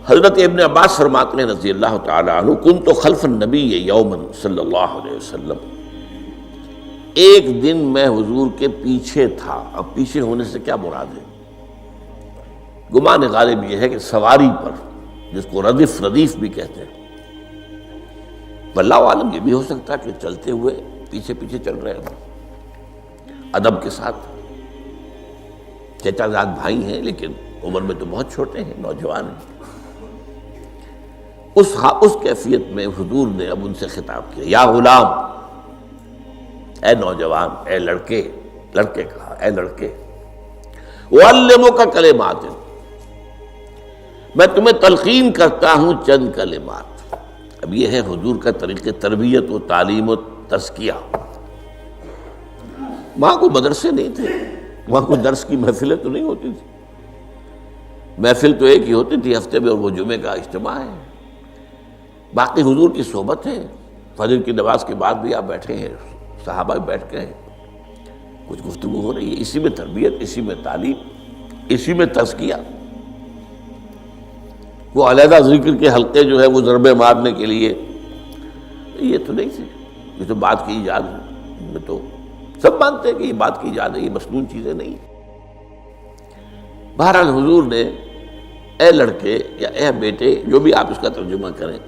حضرت ابن عباس فرماتے ہیں رضی اللہ تعالی عنہ، کنت خلف النبی یوما صلی اللہ علیہ وسلم، ایک دن میں حضور کے پیچھے تھا۔ اب پیچھے ہونے سے کیا مراد ہے؟ گمان غالب یہ ہے کہ سواری پر، جس کو ردیف بھی کہتے ہیں، واللہ عالم یہ بھی ہو سکتا ہے کہ چلتے ہوئے پیچھے پیچھے چل رہے ہیں ادب کے ساتھ۔ چچا زاد بھائی ہیں لیکن عمر میں تو بہت چھوٹے ہیں، نوجوان ہیں۔ اس کیفیت میں حضور نے اب ان سے خطاب کیا، یا غلام، اے نوجوان، اے لڑکے کہا، اے لڑکے، اعلمک کلمات، میں تمہیں تلقین کرتا ہوں چند کلمات۔ اب یہ ہے حضور کا طریقہ تربیت و تعلیم و تزکیہ۔ وہاں کوئی مدرسے نہیں تھے، وہاں کوئی درس کی محفلیں تو نہیں ہوتی تھی، محفل تو ایک ہی ہوتی تھی ہفتے میں، اور وہ جمعے کا اجتماع ہے۔ باقی حضور کی صحبت ہے، فجر کی نماز کے بعد بھی آپ بیٹھے ہیں، صحابہ بھی بیٹھ گئے ہیں، کچھ گفتگو ہو رہی ہے، اسی میں تربیت، اسی میں تعلیم، اسی میں تزکیہ۔ وہ علیحدہ ذکر کے حلقے جو ہے وہ ضربے مارنے کے لیے، یہ تو نہیں تھے، یہ تو بات کی ایجاد میں تو سب مانتے ہیں کہ یہ بات کی ایجاد ہے، یہ مسنون چیزیں نہیں۔ بہرحال حضور نے اے لڑکے یا اے بیٹے، جو بھی آپ اس کا ترجمہ کریں،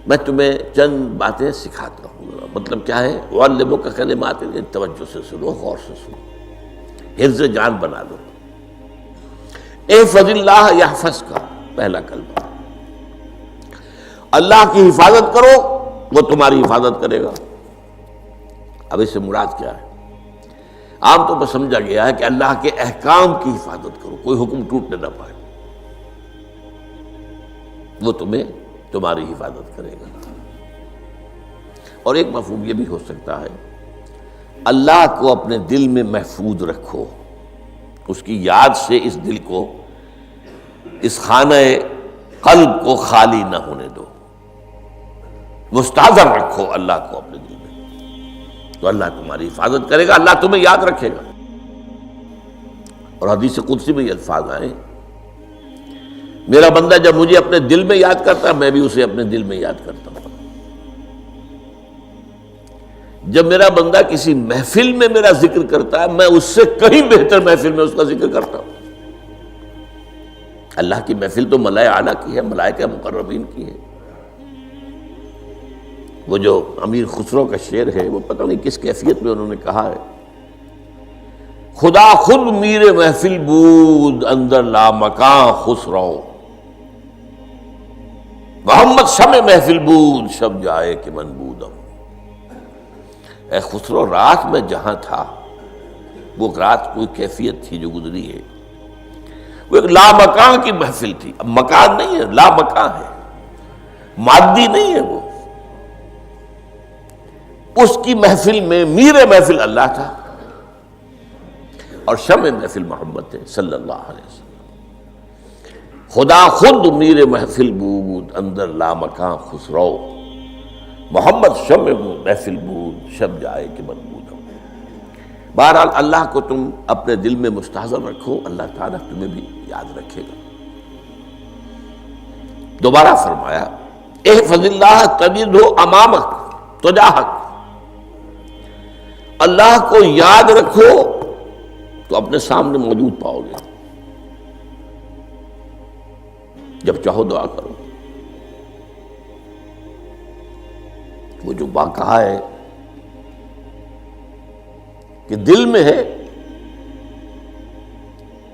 میں تمہیں چند باتیں سکھاتا ہوں۔ مطلب کیا ہے؟ وَعَلِّمُكَ كَلِمَاتٍ، توجہ سے سنو، غور سے سنو، حفظ جان بنا لو۔ احفظ اللہ یحفظک، پہلا کلمہ، اللہ کی حفاظت کرو وہ تمہاری حفاظت کرے گا۔ اب اس سے مراد کیا ہے؟ عام طور پر سمجھا گیا ہے کہ اللہ کے احکام کی حفاظت کرو، کوئی حکم ٹوٹنے نہ پائے، وہ تمہاری حفاظت کرے گا۔ اور ایک مفہوم یہ بھی ہو سکتا ہے، اللہ کو اپنے دل میں محفوظ رکھو، اس کی یاد سے اس دل کو، اس خانہ قلب کو خالی نہ ہونے دو، مستحضر رکھو اللہ کو اپنے دل میں، تو اللہ تمہاری حفاظت کرے گا، اللہ تمہیں یاد رکھے گا۔ اور حدیث قدسی میں یہ الفاظ آئے، میرا بندہ جب مجھے اپنے دل میں یاد کرتا ہے، میں بھی اسے اپنے دل میں یاد کرتا ہوں۔ جب میرا بندہ کسی محفل میں میرا ذکر کرتا ہے، میں اس سے کہیں بہتر محفل میں اس کا ذکر کرتا ہوں۔ اللہ کی محفل تو ملائے اعلیٰ کی ہے، ملائکہ مقربین کی ہے۔ وہ جو امیر خسرو کا شعر ہے، وہ پتہ نہیں کس کیفیت میں انہوں نے کہا ہے، خدا خود میر محفل بود اندر لامکاں خسرو، محمد شمع محفل بود شب جائے کہ من بودم۔ اے خسرو، رات میں جہاں تھا، وہ رات کوئی کیفیت تھی جو گزری ہے، وہ ایک لامکان کی محفل تھی۔ اب مکان نہیں ہے، لامکان ہے، مادی نہیں ہے وہ۔ اس کی محفل میں میر محفل اللہ تھا اور شمع محفل محمد تھے صلی اللہ علیہ وسلم۔ خدا خود میر محفل بود اندر لامکان خسرو، محمد شمع محفل بود شب جائے کہ من بودم۔ بہرحال اللہ کو تم اپنے دل میں مستحضر رکھو، اللہ تعالیٰ تمہیں بھی یاد رکھے گا۔ دوبارہ فرمایا، احفظ اللہ تجدہ امامک تجاہک، اللہ کو یاد رکھو تو اپنے سامنے موجود پاؤ گے، جب چاہو دعا کرو۔ وہ جو بات کہا ہے کہ دل میں ہے،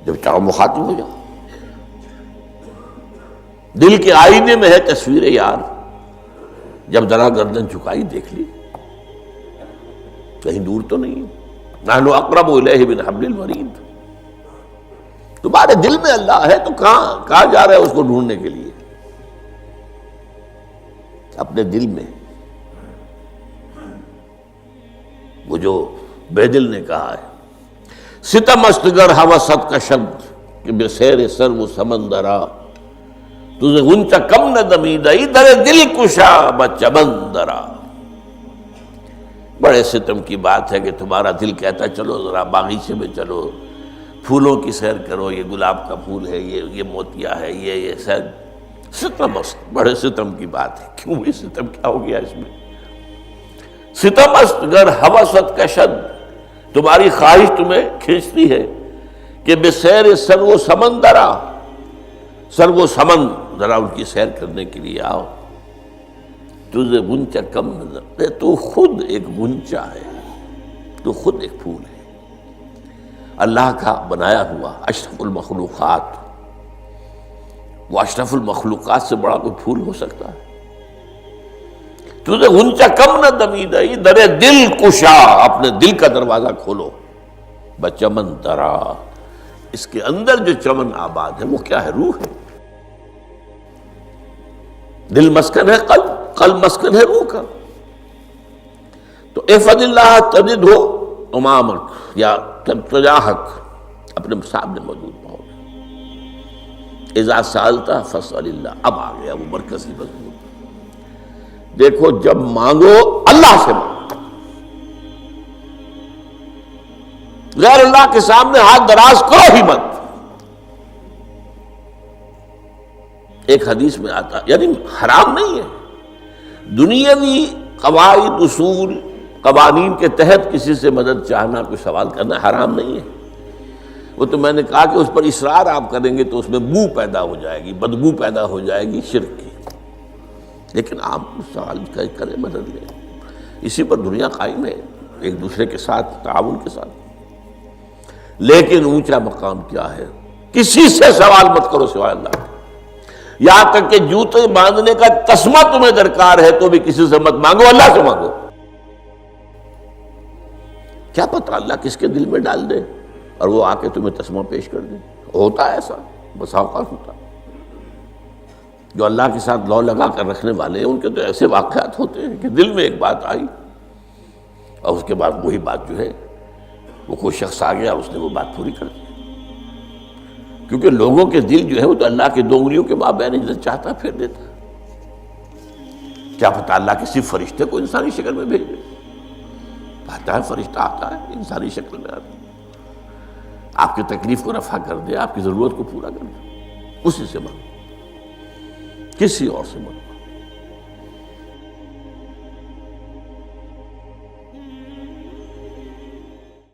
جب چاہو مخاطب ہو جاؤ۔ دل کے آئینے میں ہے تصویر یار، جب ذرا گردن جھکائی دیکھ لی، کہیں دور تو نہیں، نحن اقرب الیہ من حبل الورید۔ تمہارے دل میں اللہ ہے تو کہاں جا رہے ہو اس کو ڈھونڈنے کے لیے؟ اپنے دل میں۔ وہ جو بے دل نے کہا ہے، ستم استگر ہوست کا شبد کہ بے سیر سر وہ سمندرا، تجھے غنچہ کم نہ دمیدہ در دل کشا بچمندرا۔ بڑے ستم کی بات ہے کہ تمہارا دل کہتا ہے چلو ذرا باغیچے میں چلو، پھولوں کی سیر کرو، یہ گلاب کا پھول ہے، یہ موتیا ہے، یہ سیر، ستم است، بڑے ستم کی بات ہے، کیوں یہ ستم، کیا ہو گیا اس میں؟ ستم است گر ہوست کشد، تمہاری خواہش تمہیں کھینچتی ہے کہ بے سیر سر و سمندرا، سر و سمن ذرا ان کی سیر کرنے کے لیے آؤ، تجھے غنچہ کم نظر، تو خود ایک غنچہ ہے، تو خود ایک پھول ہے، اللہ کا بنایا ہوا اشرف المخلوقات، وہ اشرف المخلوقات سے بڑا کوئی پھول ہو سکتا ہے؟ تجھے غنچہ کم نہ دمیدہی، در دل کشا، اپنے دل کا دروازہ کھولو، بچمن درا، اس کے اندر جو چمن آباد ہے وہ کیا ہے؟ روح ہے، دل مسکن ہے قلب، قلب مسکن ہے روح کا۔ تو احفظ اللہ تجدہ امامک، یا تجاہک، اپنے سامنے موجود پاؤ۔ اذا سالتا فاسأل اللہ، اب آ گیا وہ مرکزی مضمون۔ دیکھو جب مانگو اللہ سے مانگو، غیر اللہ کے سامنے ہاتھ دراز کرو ہی مت۔ ایک حدیث میں آتا، یعنی حرام نہیں ہے، دنیاوی قواعد اصول قوانین کے تحت کسی سے مدد چاہنا، کوئی سوال کرنا حرام نہیں ہے۔ وہ تو میں نے کہا کہ اس پر اصرار آپ کریں گے تو اس میں بو پیدا ہو جائے گی، بدبو پیدا ہو جائے گی شرک کی، لیکن آپ سوال کریں، مدد لیں، اسی پر دنیا قائم ہے، ایک دوسرے کے ساتھ تعاون کے ساتھ۔ لیکن اونچا مقام کیا ہے؟ کسی سے سوال مت کرو سوائے اللہ کے، یہاں تک کہ جوتے باندھنے کا تسمہ تمہیں درکار ہے تو بھی کسی سے مت مانگو، اللہ سے مانگو۔ کیا پتہ اللہ کس کے دل میں ڈال دے اور وہ آ کے تمہیں تسمہ پیش کر دے، ہوتا ہے ایسا، بسا اوقات ہوتا ہے۔ جو اللہ کے ساتھ لو لگا کر رکھنے والے ہیں ان کے تو ایسے واقعات ہوتے ہیں کہ دل میں ایک بات آئی اور اس کے بعد وہی بات جو ہے وہ کوئی شخص آ گیا، اس نے وہ بات پوری کر دی، کیونکہ لوگوں کے دل جو ہے وہ تو اللہ کے دو انگلیوں کے مابین جسے چاہتا پھیر دیتا۔ کیا پتہ اللہ کسی فرشتے کو انسانی شکل میں بھیج دے، آتا ہے فرشتہ، آتا ہے انسانی شکل میں، آتا ہے آپ کی تکلیف کو رفع کر دے، آپ کی ضرورت کو پورا کر دے، اسی سے مانگو، کسی اور سے مانگو۔